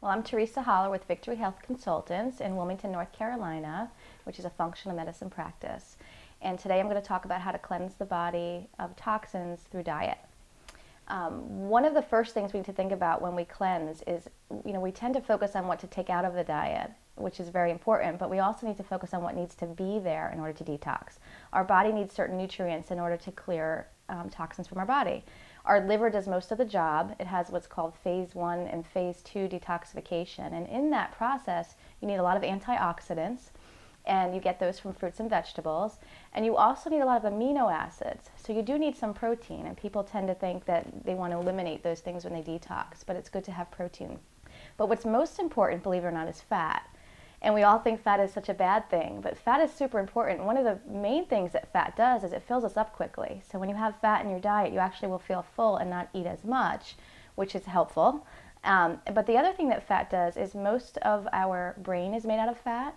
Well, I'm Teresa Holler with Victory Health Consultants in Wilmington, North Carolina, which is a functional medicine practice. And today I'm going to talk about how to cleanse the body of toxins through diet. One of the first things we need to think about when we cleanse is, we tend to focus on what to take out of the diet, which is very important, but we also need to focus on what needs to be there in order to detox. Our body needs certain nutrients in order to clear toxins from our body. Our liver does most of the job. It has what's called phase 1 and phase 2 detoxification. And in that process, you need a lot of antioxidants, and you get those from fruits and vegetables. And you also need a lot of amino acids. So you do need some protein, and people tend to think that they want to eliminate those things when they detox, but it's good to have protein. But what's most important, believe it or not, is fat. And we all think fat is such a bad thing, but fat is super important. One of the main things that fat does is it fills us up quickly. So when you have fat in your diet, you actually will feel full and not eat as much, which is helpful. But the other thing that fat does is most of our brain is made out of fat,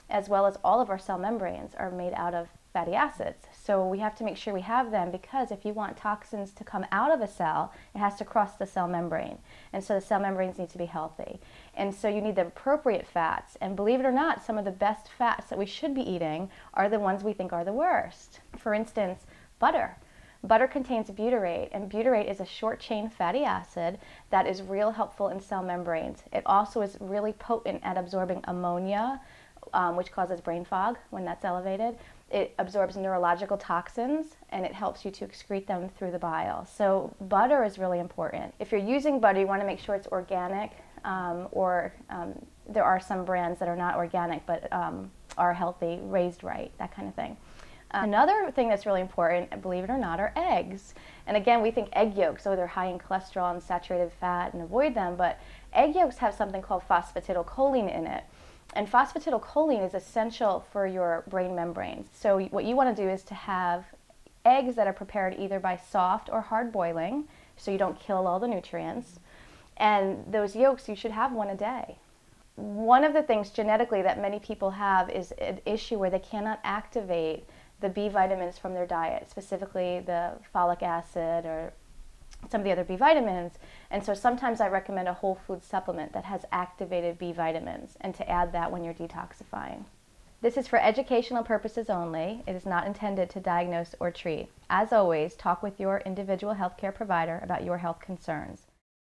as well as all of our cell membranes are made out of fatty acids. So we have to make sure we have them, because if you want toxins to come out of a cell, it has to cross the cell membrane. And so the cell membranes need to be healthy. And so you need the appropriate fats. And believe it or not, some of the best fats that we should be eating are the ones we think are the worst. For instance, butter. Butter contains butyrate, and butyrate is a short-chain fatty acid that is real helpful in cell membranes. It also is really potent at absorbing ammonia, which causes brain fog when that's elevated. It absorbs neurological toxins, and it helps you to excrete them through the bile. So butter is really important. If you're using butter, you want to make sure it's organic, or there are some brands that are not organic but are healthy, raised right, that kind of thing. Another thing that's really important, believe it or not, are eggs. And again, we think egg yolks, they're high in cholesterol and saturated fat, and avoid them, but egg yolks have something called phosphatidylcholine in it. And phosphatidylcholine is essential for your brain membranes. So what you want to do is to have eggs that are prepared either by soft or hard boiling, so you don't kill all the nutrients. And those yolks, you should have one a day. One of the things genetically that many people have is an issue where they cannot activate the B vitamins from their diet, specifically the folic acid or some of the other B vitamins. And so sometimes I recommend a whole food supplement that has activated B vitamins, and to add that when you're detoxifying. This is for educational purposes only. It is not intended to diagnose or treat. As always, talk with your individual healthcare provider about your health concerns.